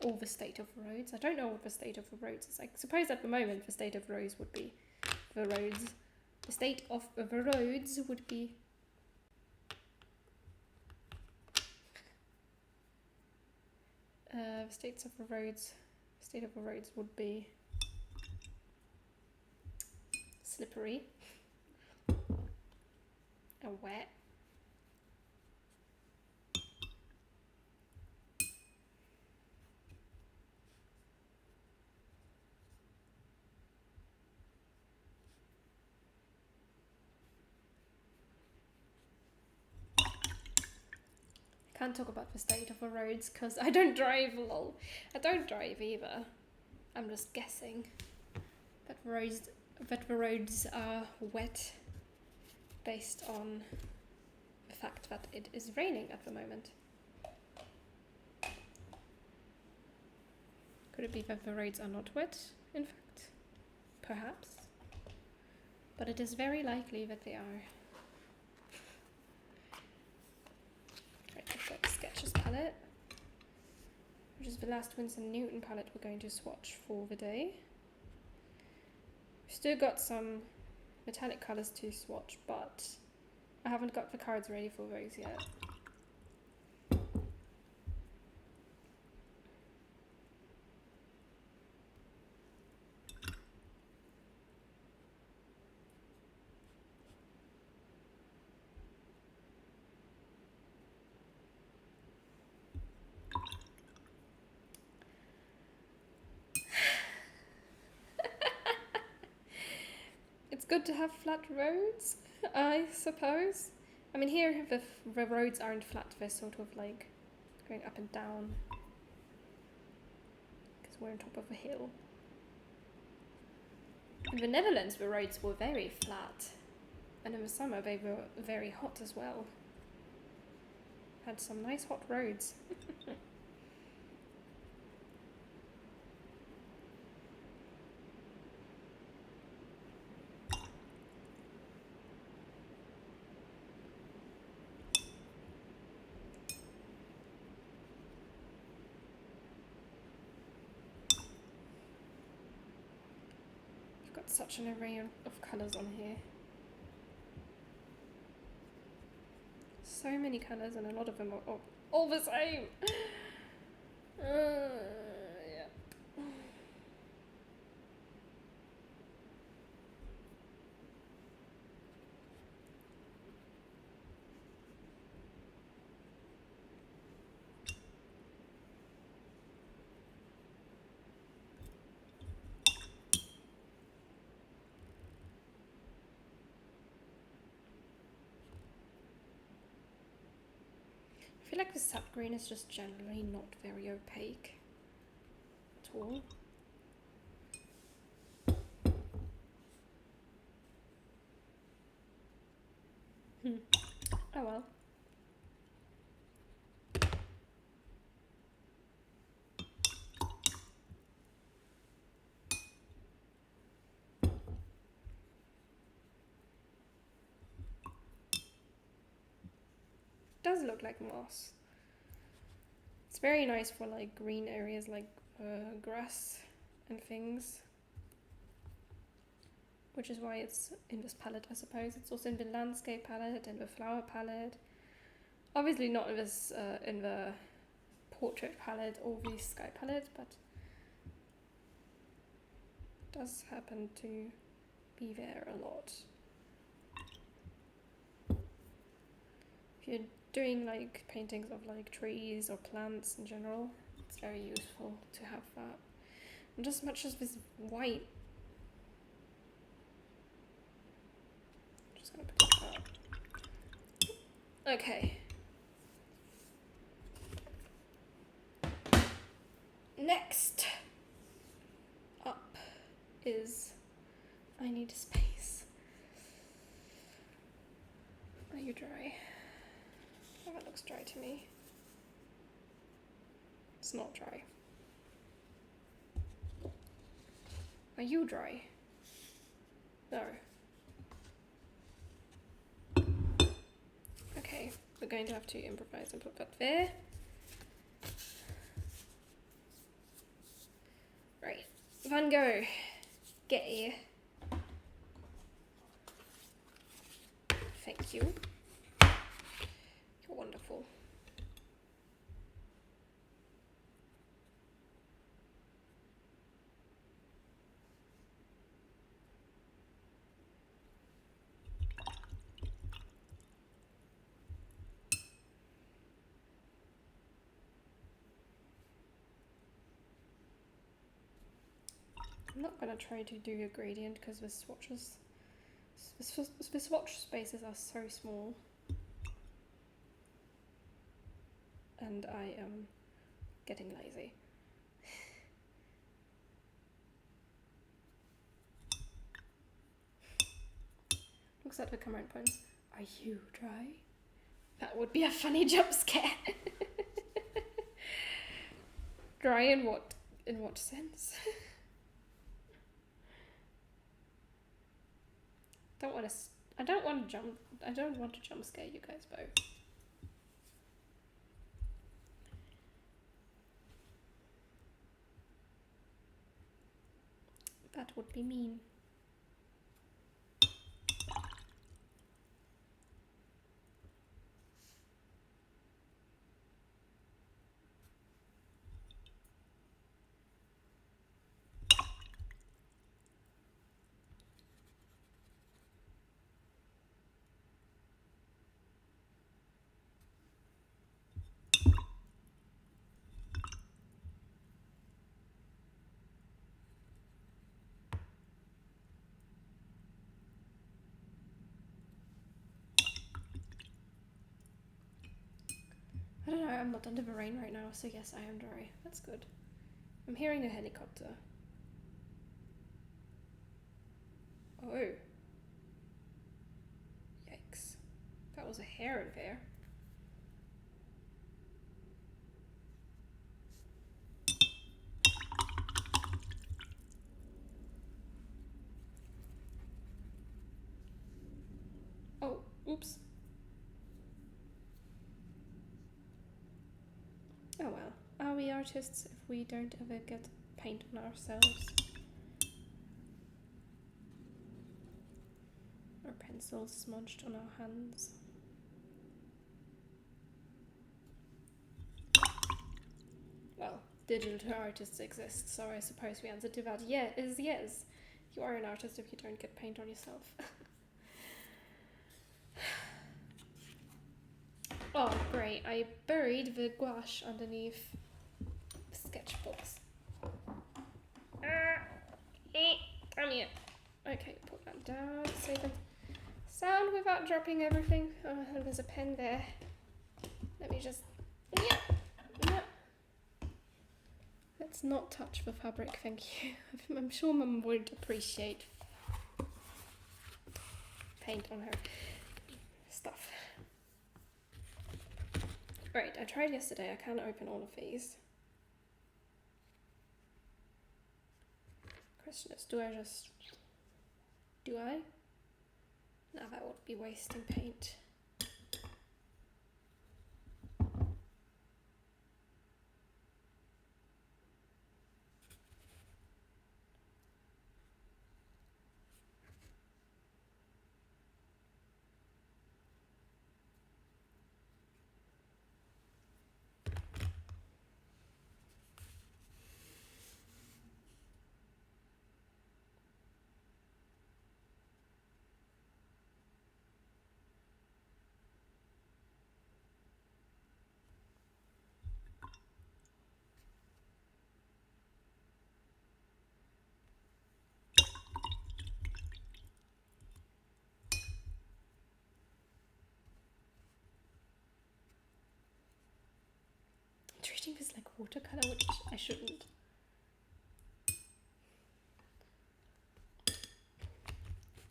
Or the state of the roads. I don't know what the state of the roads is. I suppose at the moment the state of the roads would be the roads. The state of the roads would be the state of the roads would be slippery and wet. Can't talk about the state of the roads because I don't drive, lol. I don't drive either. I'm just guessing that the roads are wet based on the fact that it is raining at the moment. Could it be that the roads are not wet, in fact? Perhaps. But it is very likely that they are. Sketches palette, which is the last Winsor Newton palette we're going to swatch for the day. We've still got some metallic colours to swatch, but I haven't got the cards ready for those yet. Good to have flat roads, I suppose. I mean, here the roads aren't flat, they're sort of like going up and down because we're on top of a hill. In the Netherlands, the roads were very flat, and in the summer they were very hot as well. Had some nice hot roads. Such an array of colours on here. So many colours, and a lot of them are all the same. Yeah. I feel like the sap green is just generally not very opaque at all. Oh well. Does look like moss. It's very nice for like green areas like grass and things, which is why it's in this palette, I suppose. It's also in the landscape palette and the flower palette. Obviously not in this in the portrait palette or the sky palette, but it does happen to be there a lot. If you're doing like paintings of like trees or plants in general, it's very useful to have that. And just as much as this white Okay. Next up is I need space. Are you dry? Oh, that looks dry to me. It's not dry. Are you dry? No. Okay, we're going to have to improvise and put that there. Right, Van Gogh, get here. Thank you. You're wonderful. I'm not gonna try to do a gradient because the swatches, the swatch spaces are so small, and I am getting lazy. Looks like the command points. Are you dry? That would be a funny jump scare. Dry in what? In what sense? I don't want to jump scare you guys both. That would be mean. I don't know, I'm not under the rain right now, so yes, I am dry. That's good. I'm hearing a helicopter. Oh. Yikes. That was a hair in there. Oh, oops. Oh well. Are we artists if we don't ever get paint on ourselves? Or pencils smudged on our hands? Well, digital artists exist, so I suppose the answer to that is yes. You are an artist if you don't get paint on yourself. Oh, great. I buried the gouache underneath the sketchbooks. Come here. Okay, put that down. Save the sound without dropping everything. Oh, there's a pen there. Let me just... Yeah. Let's not touch the fabric, thank you. I'm sure Mum would appreciate paint on her stuff. Right, I tried yesterday. I can't open all of these. Question is, do I? No, that would be wasting paint. treating this like watercolor, which I shouldn't.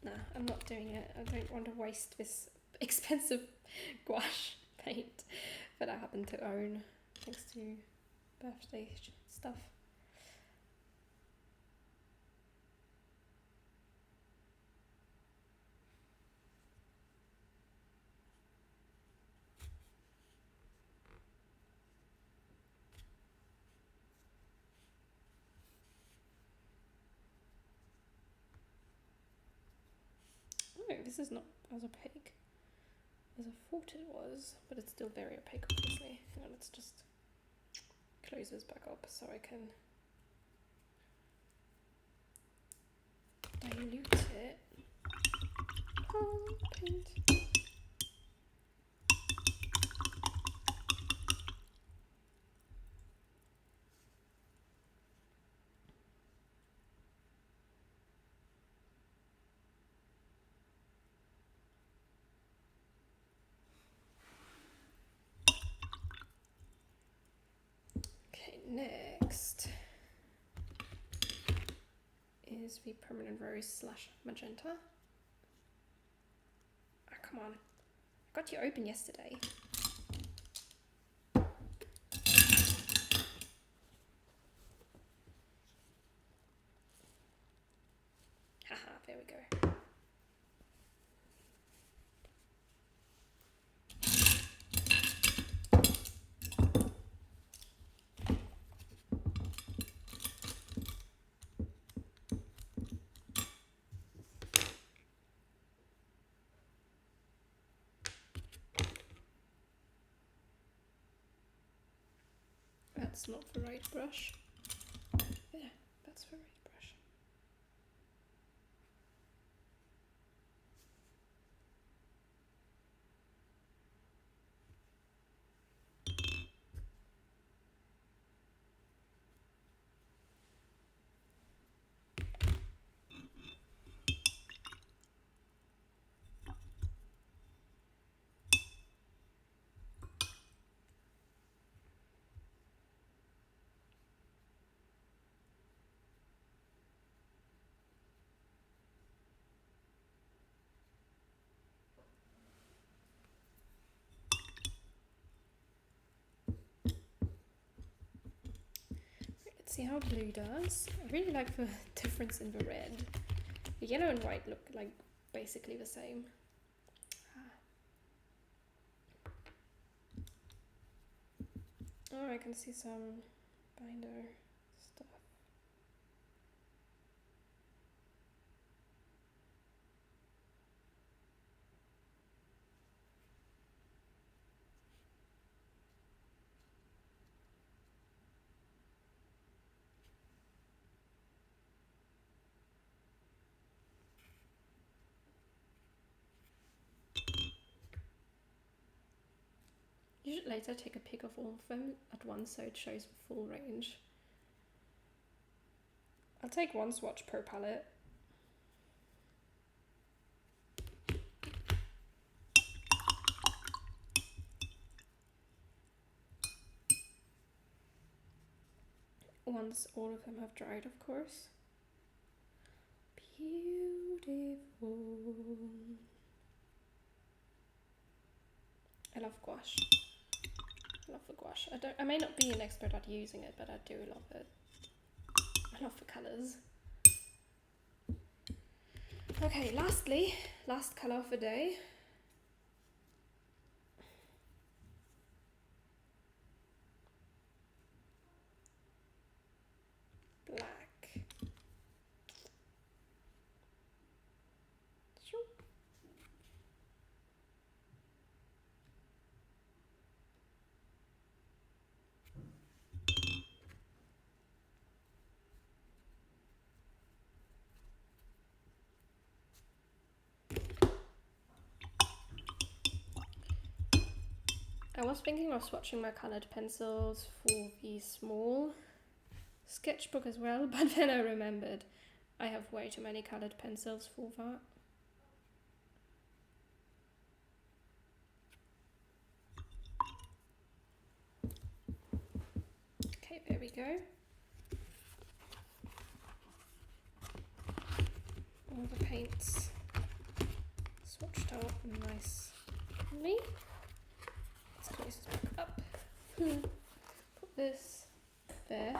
Nah, I'm not doing it. I don't want to waste this expensive gouache paint that I happen to own thanks to birthday stuff. No, this is not as opaque as I thought it was, but it's still very opaque, obviously. Hang on, let's just close this back up so I can dilute it. Oh, paint. Okay, next is the permanent rose / magenta. Oh, come on. I got you open yesterday. Haha, there we go. That's not the right brush. There, that's the right brush. Let's see how blue does. I really like the difference in the red. The yellow and white look like basically the same. Oh, I can see some binder stuff. You should later take a pic of all of them at once so it shows the full range. I'll take one swatch per palette. Once all of them have dried, of course. Beautiful. I love gouache. I love the gouache. I may not be an expert at using it, but I do love it. I love the colours. Okay, lastly, last colour of the day. Black. I was thinking of swatching my coloured pencils for the small sketchbook as well, but then I remembered I have way too many coloured pencils for that. we go. All the paints swatched out nicely. Let's close this back up. Put this there.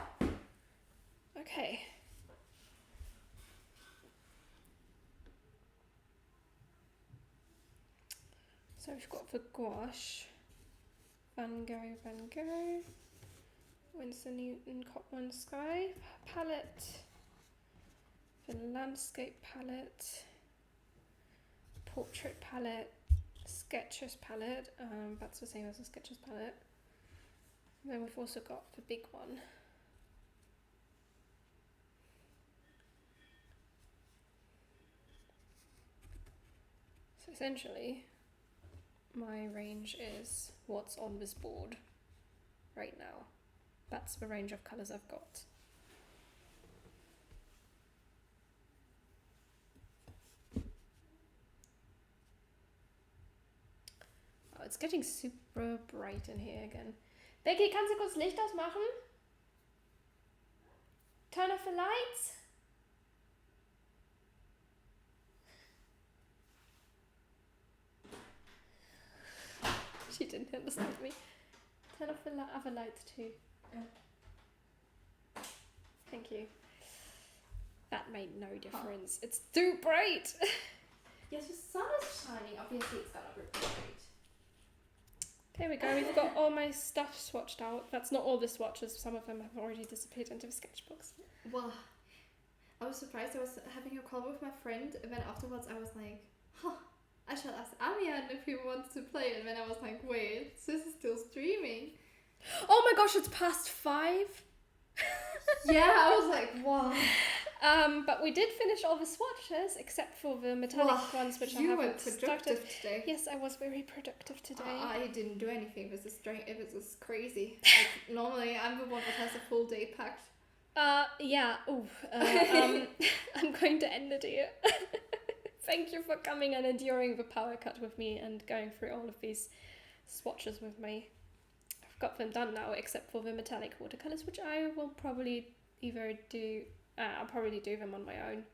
Okay. So we've got the gouache, Van Gogh, Winsor Newton, Cotton Sky palette, the landscape palette, portrait palette, Sketches palette, that's the same as the Sketches palette. And then we've also got the big one. So essentially, my range is what's on this board right now. That's the range of colours I've got. Oh, it's getting super bright in here again. Becky, kannst du kurz Licht ausmachen? Turn off the lights? She didn't understand me. Turn off the other lights too. Thank you. That made no difference. It's too bright! Yes, the sun is shining. Obviously, it's gonna be bright. There we go, we've got all my stuff swatched out. That's not all the swatches, some of them have already disappeared into the sketchbooks. Well, I was surprised. I was having a call with my friend, and then afterwards I was like, huh, I shall ask Amian if he wants to play. And then I was like, wait, this is still streaming. Oh my gosh, it's past 5! Yeah, I was like, wow. But we did finish all the swatches, except for the metallic ones, which I you were haven't productive started. today. Yes, I was very productive today. I didn't do anything. This is crazy. Like, normally, I'm the one that has a full day packed. Yeah. I'm going to end it here. Thank you for coming and enduring the power cut with me and going through all of these swatches with me. I've got them done now, except for the metallic watercolors, which I will probably either do. I'll probably do them on my own.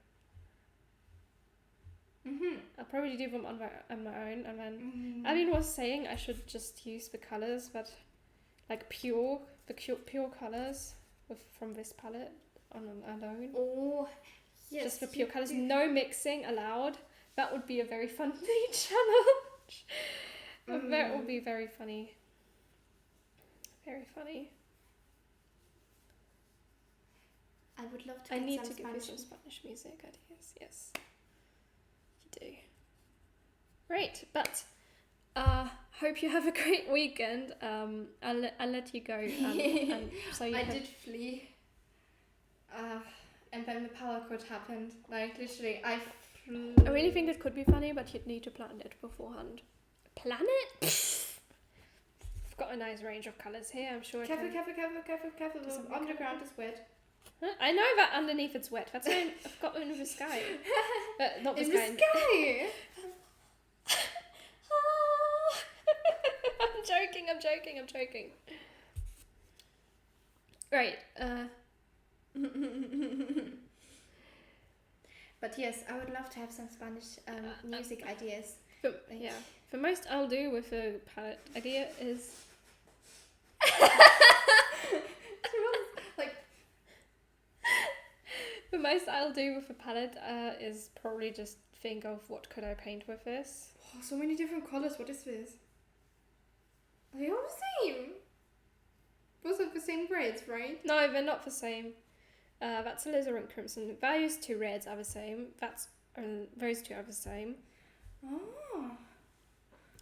I'll probably do them on my own, and then Aline was saying I should just use the colors, but like pure colors from this palette alone. Oh, yes. Just the pure colors, no mixing allowed. That would be a very fun challenge. That would be very funny. Very funny. I would love to. I need some to give you Spanish. some Spanish music ideas. Yes, you do. Great, but hope you have a great weekend. I'll let you go. And so you I did flee. And then the power cut happened. Like literally, I flew. I really think it could be funny, but you'd need to plan it beforehand. Plan it? I've got a nice range of colours here. I'm sure. Careful! Does it The underground is wet. Huh? I know that underneath it's wet. That's why I've got in the sky. Not the In sky. the sky. I'm joking. Right. But yes, I would love to have some Spanish music ideas. Yeah. The most I'll do with a palette idea is like the most I'll do with a palette is probably just think of what could I paint with this. oh, so many different colors. What is this? Are they all the same? Both have the same braids, right? No, they're not the same. That's alizarin crimson. Those two reds are the same. Those two are the same. Oh,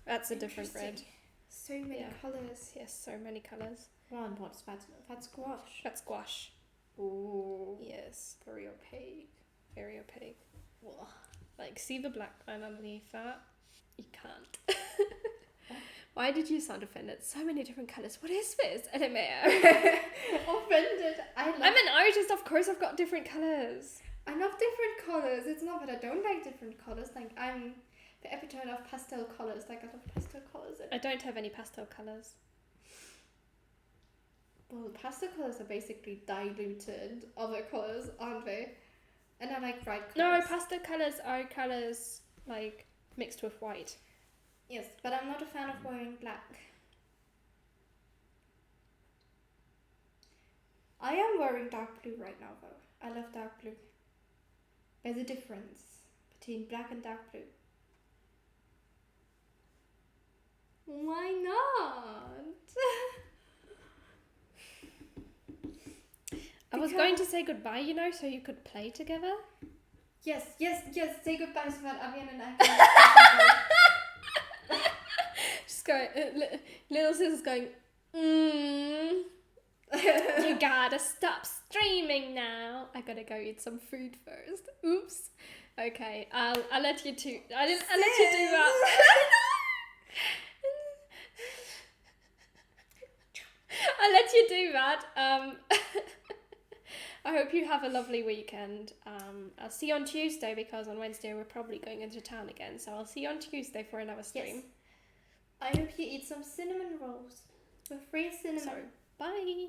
That's a different red. So many colors. Yes, so many colours. Wow, and what's that? That's gouache. That's gouache. Oh. Yes, very opaque. Very opaque. Whoa. Like, see the black line underneath that? You can't. Why did you sound offended? So many different colours. What is this? LMAO. Offended. I'm an artist, of course I've got different colours. I love different colors. It's not that I don't like different colors. Like, I'm the epitome of pastel colors. Like, I love pastel colors. I don't have any pastel colours. Well, pastel colors are basically diluted other colors, aren't they? And I like bright No, colors. pastel colours are colours like mixed with white. Yes, but I'm not a fan of wearing black. I am wearing dark blue right now, though. I love dark blue. There's a difference between black and dark blue. Why not? I was going to say goodbye, you know, so you could play together. Yes. Say goodbye to that Avian and I. Just going, little sister's going, You gotta stop streaming now. I gotta go eat some food first. Oops. Okay, I'll let you two. I'll let you do that. I'll let you do that. I hope you have a lovely weekend. I'll see you on Tuesday because on Wednesday we're probably going into town again. So I'll see you on Tuesday for another stream. Yes. I hope you eat some cinnamon rolls with free cinnamon. So, bye.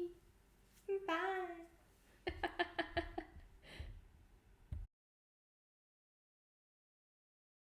Bye.